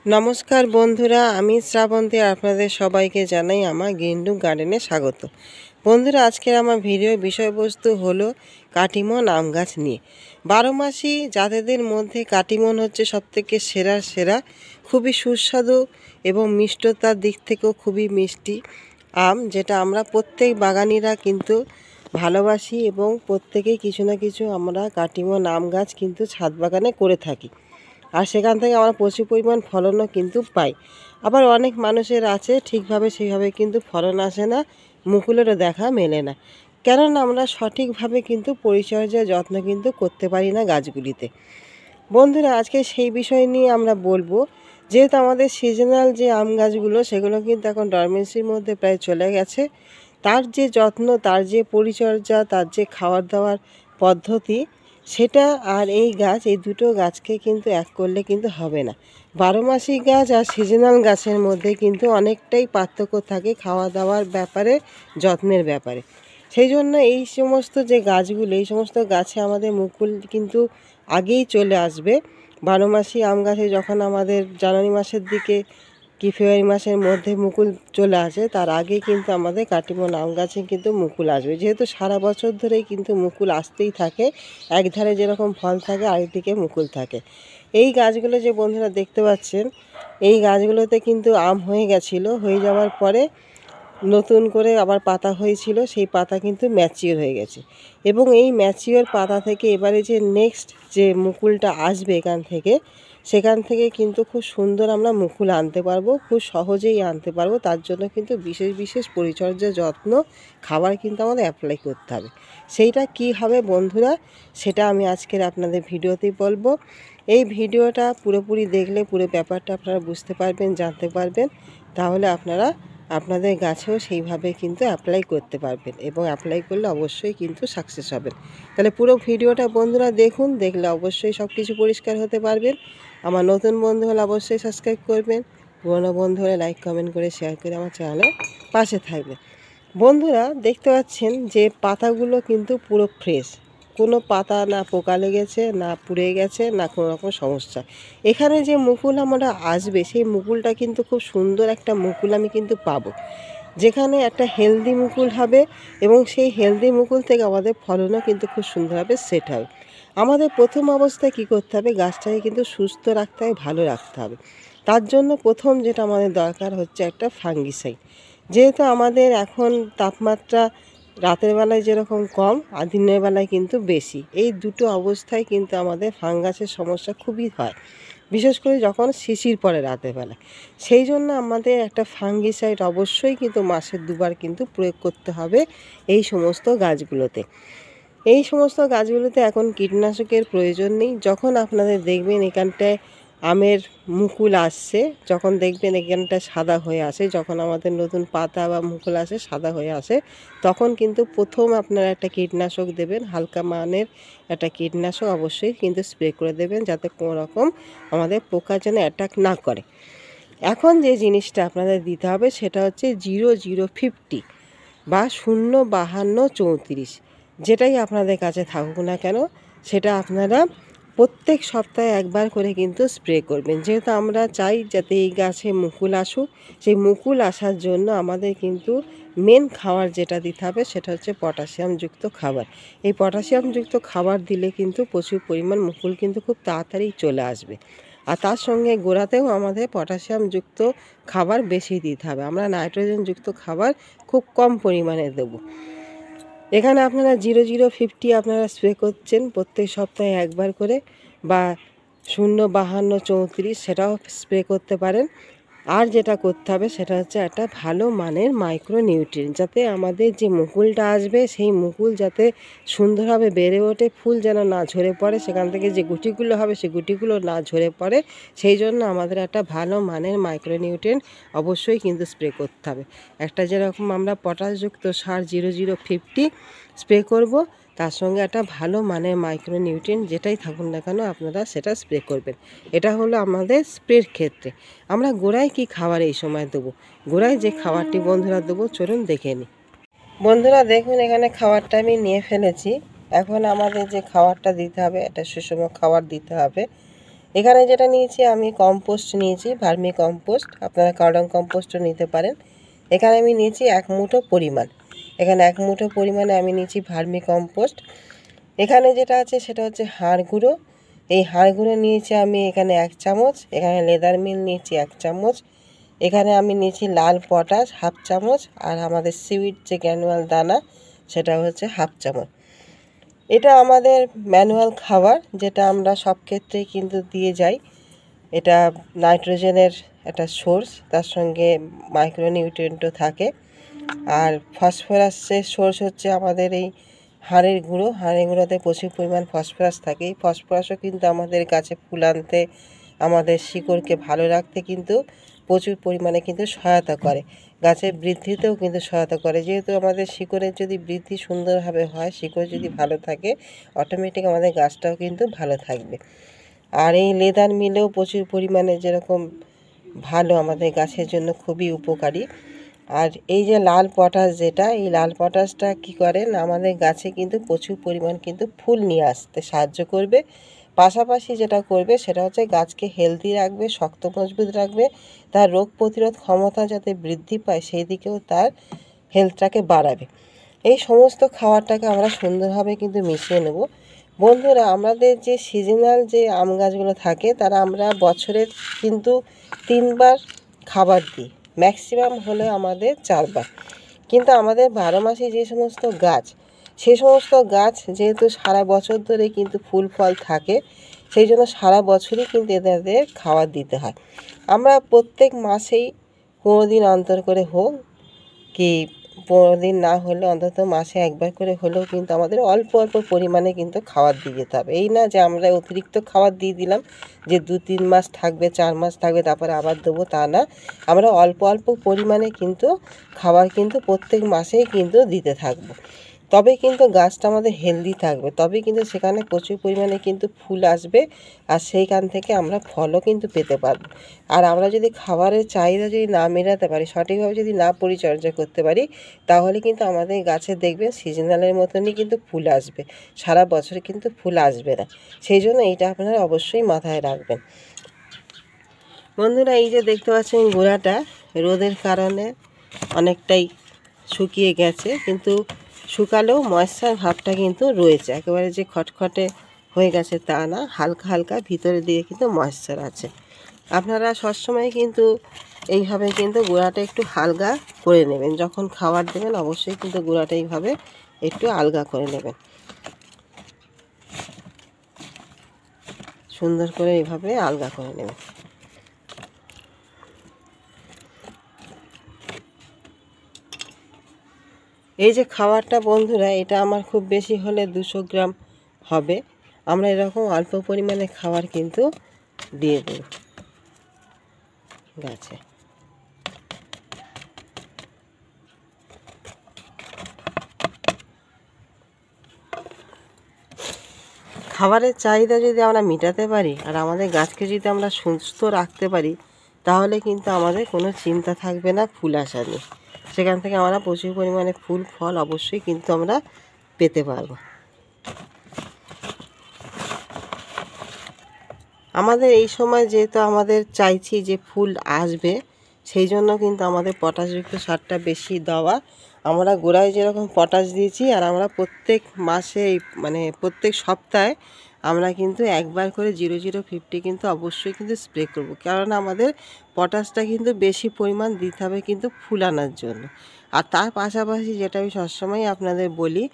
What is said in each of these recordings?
নমস্কার বন্ধুরা, আমি শ্রাবন্তী। আপনাদের সবাইকে জানাই আমার গ্রিনডুম গার্ডেনে স্বাগত। বন্ধুরা, আজকের আমার ভিডিওর বিষয়বস্তু হলো কাটিমন আম গাছ নিয়ে। 12 মাসি জাতেদের মধ্যে কাটিমন হচ্ছে সবথেকে সেরা, খুবই সুস্বাদু এবং মিষ্টতার দিক থেকেও খুবই মিষ্টি আম, যেটা আমরা প্রত্যেক বাগানিরা কিন্তু ভালোবাসি এবং প্রত্যেকেই কিছু না কিছু আমরা কাটিমন আম গাছ কিন্তু ছাদ বাগানে করে থাকি। আর সেখান থেকে আমরা প্রচুর পরিমাণ ফলনও কিন্তু পাই। আবার অনেক মানুষের আছে ঠিকভাবে সেইভাবে কিন্তু ফলন আসে না, মুকুলেরও দেখা মেলে না, কেননা আমরা সঠিকভাবে কিন্তু পরিচর্যা যত্ন কিন্তু করতে পারি না গাছগুলিতে। বন্ধুরা, আজকে সেই বিষয় নিয়ে আমরা বলবো। যেহেতু আমাদের সিজনাল যে আম গাছগুলো সেগুলো কিন্তু এখন ডরমেন্সির মধ্যে প্রায় চলে গেছে, তার যে যত্ন, তার যে পরিচর্যা, তার যে খাওয়ার দাওয়ার পদ্ধতি, সেটা আর এই গাছ, এই দুটো গাছকে কিন্তু এক করলে কিন্তু হবে না। 12 মাসি গাছ আর সিজনাল গাছের মধ্যে কিন্তু অনেকটাই পার্থক্য থাকে খাওয়া দাওয়ার ব্যাপারে, যত্নের ব্যাপারে। সেই জন্য এই সমস্ত যে গাছগুলো, এই সমস্ত গাছে আমাদের মুকুল কিন্তু আগেই চলে আসবে। 12 মাসি আম গাছে যখন আমাদের জানুয়ারি মাসের দিকে কি ফেব্রুয়ারি মাসের মধ্যে মুকুল চলে আসে, তার আগে কিন্তু আমাদের কাটিমন আম গাছে কিন্তু মুকুল আসবে। যেহেতু সারা বছর ধরেই কিন্তু মুকুল আসতেই থাকে, একধারে যেরকম ফল থাকে আরেকদিকে মুকুল থাকে। এই গাছগুলো যে বন্ধুরা দেখতে পাচ্ছেন, এই গাছগুলোতে কিন্তু আম হয়ে গেছিলো, হয়ে যাওয়ার পরে নতুন করে আবার পাতা হয়েছিল, সেই পাতা কিন্তু ম্যাচিওর হয়ে গেছে। এবং এই ম্যাচিওর পাতা থেকে এবারে যে নেক্সট যে মুকুলটা আসবে সেখান থেকে কিন্তু খুব সুন্দর আমরা মুকুল আনতে পারবো, খুব সহজেই আনতে পারবো। তার জন্য কিন্তু বিশেষ পরিচর্যা, যত্ন, খাবার কিন্তু আমাদের অ্যাপ্লাই করতে হবে। সেইটা কি হবে বন্ধুরা, সেটা আমি আজকের আপনাদের ভিডিওতেই বলবো। এই ভিডিওটা পুরোপুরি দেখলে পুরো ব্যাপারটা আপনারা বুঝতে পারবেন, জানতে পারবেন। তাহলে আপনারা আপনাদের গাছেও সেইভাবে কিন্তু অ্যাপ্লাই করতে পারবেন এবং অ্যাপ্লাই করলে অবশ্যই কিন্তু সাকসেস হবেন। তাহলে পুরো ভিডিওটা বন্ধুরা দেখুন, দেখলে অবশ্যই সব কিছু পরিষ্কার হতে পারবেন। আমার নতুন বন্ধু হলে অবশ্যই সাবস্ক্রাইব করবেন, পুরনো বন্ধু হলে লাইক কমেন্ট করে শেয়ার করে আমার চ্যানেলে পাশে থাকবেন। বন্ধুরা, দেখতে পাচ্ছেন যে পাতাগুলো কিন্তু পুরো ফ্রেশ, কোনো পাতা না পোকা লেগেছে, না পুড়ে গেছে, না কোনো রকম সমস্যা। এখানে যে মুকুল আমরা আসবে, সেই মুকুলটা কিন্তু খুব সুন্দর একটা মুকুল আমি কিন্তু পাবো, যেখানে একটা হেলদি মুকুল হবে এবং সেই হেলদি মুকুল থেকে আমাদের ফলনও কিন্তু খুব সুন্দরভাবে সেট হবে। আমাদের প্রথম অবস্থায় কী করতে হবে, গাছটাকে কিন্তু সুস্থ রাখতে হবে, ভালো রাখতে হবে। তার জন্য প্রথম যেটা আমাদের দরকার হচ্ছে একটা ফাঙ্গিসাইড। যেহেতু আমাদের এখন তাপমাত্রা রাতের বেলায় যেরকম কম আর দিনের বেলায় কিন্তু বেশি, এই দুটো অবস্থায় কিন্তু আমাদের ফাঙ্গাসের সমস্যা খুবই হয়, বিশেষ করে যখন শিশির পড়ে রাতের বেলায়। সেই জন্য আমাদের একটা ফাঙ্গিসাইড অবশ্যই কিন্তু মাসে 2বার কিন্তু প্রয়োগ করতে হবে এই সমস্ত গাছগুলোতে। এই সমস্ত গাছগুলোতে এখন কীটনাশকের প্রয়োজন নেই। যখন আপনাদের দেখবেন এখানটায় আমের মুকুল আসছে, যখন দেখবেন এখানটা সাদা হয়ে আসে, যখন আমাদের নতুন পাতা বা মুকুল আসে সাদা হয়ে আসে, তখন কিন্তু প্রথম আপনারা একটা কীটনাশক দেবেন, হালকা মানের একটা কীটনাশক অবশ্যই কিন্তু স্প্রে করে দেবেন, যাতে কোনো রকম আমাদের পোকা যেন অ্যাটাক না করে। এখন যে জিনিসটা আপনাদের দিতে হবে সেটা হচ্ছে 0050 বা 05234, যেটাই আপনাদের কাছে থাকুক না কেন, সেটা আপনারা প্রত্যেক সপ্তাহে একবার করে কিন্তু স্প্রে করবেন। যেহেতু আমরা চাই যাতে এই গাছে মুকুল আসুক, সেই মুকুল আসার জন্য আমাদের কিন্তু মেন খাবার যেটা দিতে হবে সেটা হচ্ছে পটাশিয়ামযুক্ত খাবার। এই পটাশিয়ামযুক্ত খাবার দিলে কিন্তু প্রচুর পরিমাণ মুকুল কিন্তু খুব তাড়াতাড়ি চলে আসবে। আর তার সঙ্গে গোড়াতেও আমাদের পটাশিয়ামযুক্ত খাবার বেশি দিতে হবে, আমরা নাইট্রোজেনযুক্ত খাবার খুব কম পরিমাণে দেবো। এখানে আপনারা 0050 আপনারা স্প্রে করছেন প্রত্যেক সপ্তাহে একবার করে, বা 05234 সেটাও স্প্রে করতে পারেন। আর যেটা করতে হবে সেটা হচ্ছে একটা ভালো মানের মাইক্রো নিউট্রিয়েন্ট, যাতে আমাদের যে মুকুলটা আসবে সেই মুকুল যাতে সুন্দরভাবে বেড়ে ওঠে, ফুল যেন না ঝরে পড়ে, সেখান থেকে যে গুটিগুলো হবে সেই গুটিগুলো না ঝরে পড়ে, সেই জন্য আমাদের একটা ভালো মানের মাইক্রো নিউট্রিয়েন্ট অবশ্যই কিন্তু স্প্রে করতে হবে। একটা যেরকম আমরা পটাশযুক্ত সার 0050 স্প্রে করব, তার সঙ্গে একটা ভালো মানের মাইক্রো নিউট্রিয়েন্ট যেটাই থাকুন না কেন আপনারা সেটা স্প্রে করবেন। এটা হলো আমাদের স্প্রের ক্ষেত্রে। আমরা গোড়ায় কি খাবার এই সময় দেবো, গোড়ায় যে খাবারটি বন্ধুরা দেবো চলুন দেখে নিই। বন্ধুরা দেখুন, এখানে খাবারটা আমি নিয়ে ফেলেছি। এখন আমাদের যে খাবারটা দিতে হবে, এটা সুষম খাবার দিতে হবে। এখানে যেটা নিয়েছি আমি কম্পোস্ট নিয়েছি, ভার্মি কম্পোস্ট, আপনারা কার্ডন কম্পোস্টও নিতে পারেন। এখানে আমি নিয়েছি 1 মুঠো পরিমাণ, এখানে 1 মুঠো পরিমাণে আমি নিয়েছি ভার্মি কম্পোস্ট। এখানে যেটা আছে সেটা হচ্ছে হাড় গুঁড়ো, এই হাড় গুঁড়ো নিয়েছি আমি এখানে 1 চামচ, এখানে লেদার মিল নিয়েছি 1 চামচ, এখানে আমি নিয়েছি লাল পটাশ 1/2 চামচ, আর আমাদের সিউইড যে গ্র্যানুয়াল দানা সেটা হচ্ছে 1/2 চামচ। এটা আমাদের ম্যানুয়াল খাবার, যেটা আমরা সব ক্ষেত্রেই কিন্তু দিয়ে যাই। এটা নাইট্রোজেনের একটা সোর্স, তার সঙ্গে মাইক্রোনিউট্রিয়েন্টও থাকে। আর ফসফরাসের সোর্স হচ্ছে আমাদের এই হাড়ের গুঁড়ো, হাড়ের গুঁড়োতে প্রচুর পরিমাণ ফসফরাস থাকে। এই ফসফরাসও কিন্তু আমাদের গাছে ফুল আনতে, আমাদের শিকড়কে ভালো রাখতে কিন্তু প্রচুর পরিমাণে কিন্তু সহায়তা করে, গাছের বৃদ্ধিতেও কিন্তু সহায়তা করে। যেহেতু আমাদের শিকড়ের যদি বৃদ্ধি সুন্দরভাবে হয়, শিকড় যদি ভালো থাকে, অটোমেটিক আমাদের গাছটাও কিন্তু ভালো থাকবে। আর এই লেদার মিলেও প্রচুর পরিমাণে যেরকম ভালো, আমাদের গাছের জন্য খুবই উপকারী। আর এই যে লাল পটাশ, যেটা এই লাল পটাশটা কী করেন, আমাদের গাছে কিন্তু প্রচুর পরিমাণ কিন্তু ফুল নিয়ে আসতে সাহায্য করবে। পাশাপাশি যেটা করবে সেটা হচ্ছে গাছকে হেলদি রাখবে, শক্ত মজবুত রাখবে, তার রোগ প্রতিরোধ ক্ষমতা যাতে বৃদ্ধি পায় সেই দিকেও তার হেলথটাকে বাড়াবে। এই সমস্ত খাবারটাকে আমরা সুন্দরভাবে কিন্তু মিশিয়ে নেব। বন্ধুরা, আমাদের যে সিজনাল যে আম গাছগুলো থাকে, তারা আমরা বছরের কিন্তু 3 বার খাবার দিই, ম্যাক্সিমাম হলে আমাদের 4 বার। কিন্তু আমাদের 12 মাসে যে সমস্ত গাছ, সেই সমস্ত গাছ যেহেতু সারা বছর ধরে কিন্তু ফুল ফল থাকে, সেই জন্য সারা বছরই কিন্তু এদের খাবার দিতে হয়। আমরা প্রত্যেক মাসেই 15 দিন অন্তর করে হোক কি 15 দিন না হলে অন্তত মাসে 1 বার করে হলেও কিন্তু আমাদের অল্প অল্প পরিমাণে কিন্তু খাবার দিয়ে যেতে হবে। এই না যে আমরা অতিরিক্ত খাবার দিয়ে দিলাম, যে 2-3 মাস থাকবে, 4 মাস থাকবে, তারপরে আবার দেবো, তা না। আমরা অল্প অল্প পরিমাণে কিন্তু খাবার কিন্তু প্রত্যেক মাসেই কিন্তু দিতে থাকবো। তবে কিন্তু গাছটা আমাদের হেলদি থাকবে, তবে কিন্তু সেখানে প্রচুর পরিমাণে কিন্তু ফুল আসবে, আর সেইখান থেকে আমরা ফলও কিন্তু পেতে পারবো। আর আমরা যদি খাবারের চাহিদা যদি না মেটাতে পারি, সঠিকভাবে যদি না পরিচর্যা করতে পারি, তাহলে কিন্তু আমাদের গাছে দেখবেন সিজনালের মতনই কিন্তু ফুল আসবে, সারা বছর কিন্তু ফুল আসবে না। সেই জন্য এইটা আপনারা অবশ্যই মাথায় রাখবেন। বন্ধুরা, এই যে দেখতে পাচ্ছেন গোড়াটা রোদের কারণে অনেকটাই শুকিয়ে গেছে, কিন্তু শুকালেও ময়েশ্চার ভাবটা কিন্তু রয়েছে, একেবারে যে খটখটে হয়ে গেছে তা না, হালকা হালকা ভিতরের দিকে কিন্তু ময়েশ্চার আছে। আপনারা সবসময় কিন্তু এইভাবে কিন্তু গুঁড়াটা একটু হালকা করে নেবেন, যখন খাবার দেবেন অবশ্যই কিন্তু গুঁড়াটা এইভাবে একটু আলগা করে নেবেন, সুন্দর করে এইভাবে আলগা করে নেবেন। এই যে খাবারটা বন্ধুরা, এটা আমার খুব বেশি হলে 200 গ্রাম হবে। আমরা এরকম অল্প পরিমাণে খাবার কিন্তু দিয়ে দেব গাছে। খাবারের চাহিদা যদি আমরা মেটাতে পারি, আর আমাদের গাছকে যদি আমরা সুস্থ রাখতে পারি, তাহলে কিন্তু আমাদের কোনো চিন্তা থাকবে না ফুল আসা নিয়ে। সেখান থেকে আমরা প্রচুর পরিমাণে ফুল ফল অবশ্যই কিন্তু আমরা পেতে পারবো। আমাদের এই সময় যেহেতু আমাদের চাইছি যে ফুল আসবে, সেই জন্য কিন্তু আমাদের পটাশযুক্ত সারটা বেশি দেওয়া। আমরা গোড়ায় যেরকম পটাশ দিয়েছি, আর আমরা প্রত্যেক মাসে মানে প্রত্যেক সপ্তাহে আমরা কিন্তু 1 বার করে 0050 কিন্তু অবশ্যই কিন্তু স্প্রে করব, কারণ আমাদের পটাশটা কিন্তু বেশি পরিমাণ দিতে হবে কিন্তু ফুল আনার জন্য। আর তার পাশাপাশি যেটা আমি সবসময় আপনাদের বলি,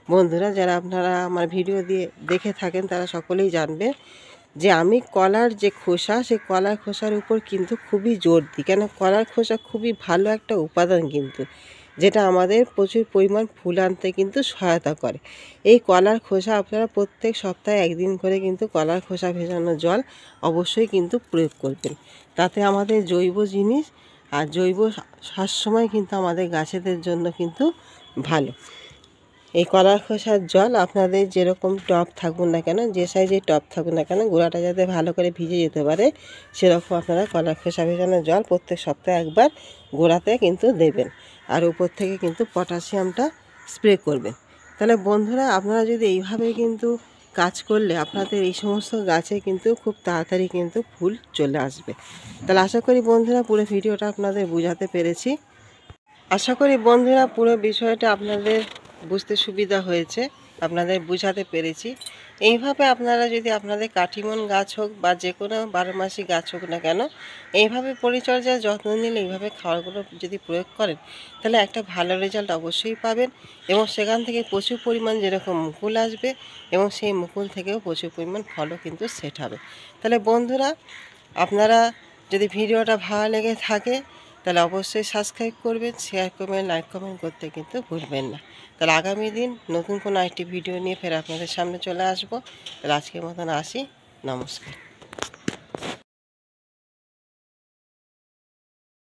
বন্ধুরা যারা আপনারা আমার ভিডিও দিয়ে দেখে থাকেন তারা সকলেই জানবে যে আমি কলার যে খোসা, সেই কলার খোসার উপর কিন্তু খুবই জোর দিই, কেন কলার খোসা খুবই ভালো একটা উপাদান কিন্তু, যেটা আমাদের প্রচুর পরিমাণ ফুল আনতে কিন্তু সহায়তা করে। এই কলার খোসা আপনারা প্রত্যেক সপ্তাহে 1 দিন করে কিন্তু কলার খোসা ভেজানো জল অবশ্যই কিন্তু প্রয়োগ করবেন। তাতে আমাদের জৈব জিনিস, আর জৈব সবসময় কিন্তু আমাদের গাছেদের জন্য কিন্তু ভালো। এই কলার খোসার জল আপনাদের যেরকম টব থাকুন না কেন, যে সাইজে টব থাকুন না কেন, গোড়াটা যাতে ভালো করে ভিজে যেতে পারে, সেরকম আপনারা কলার খোসা ভেজানো জল প্রত্যেক সপ্তাহে 1 বার গোড়াতে কিন্তু দেবেন, আর উপর থেকে কিন্তু পটাশিয়ামটা স্প্রে করবেন। তাহলে বন্ধুরা, আপনারা যদি এইভাবে কিন্তু কাজ করলে আপনাদের এই সমস্ত গাছে কিন্তু খুব তাড়াতাড়ি কিন্তু ফুল চলে আসবে। তাহলে আশা করি বন্ধুরা পুরো ভিডিওটা আপনাদের বোঝাতে পেরেছি। আশা করি বন্ধুরা পুরো বিষয়টা আপনাদের বুঝতে সুবিধা হয়েছে, আপনাদের বোঝাতে পেরেছি। এইভাবে আপনারা যদি আপনাদের কাঠিমন গাছ হোক বা যে কোনো 12 মাসি গাছ হোক না কেন, এইভাবে পরিচর্যার যত্ন নিলে, এইভাবে খাবারগুলো যদি প্রয়োগ করেন, তাহলে একটা ভালো রেজাল্ট অবশ্যই পাবেন এবং সেখান থেকে প্রচুর পরিমাণ যেরকম মুকুল আসবে এবং সেই মুকুল থেকেও প্রচুর পরিমাণ ফলও কিন্তু সেট হবে। তাহলে বন্ধুরা, আপনারা যদি ভিডিওটা ভালো লেগে থাকে তাহলে অবশ্যই সাবস্ক্রাইব করবেন, শেয়ার করবেন, লাইক কমেন্ট করতে কিন্তু ভুলবেন না। তাহলে আগামী দিন নতুন কোনো একটি ভিডিও নিয়ে ফের আপনাদের সামনে চলে আসবো। তাহলে আজকের মতন আসি, নমস্কার।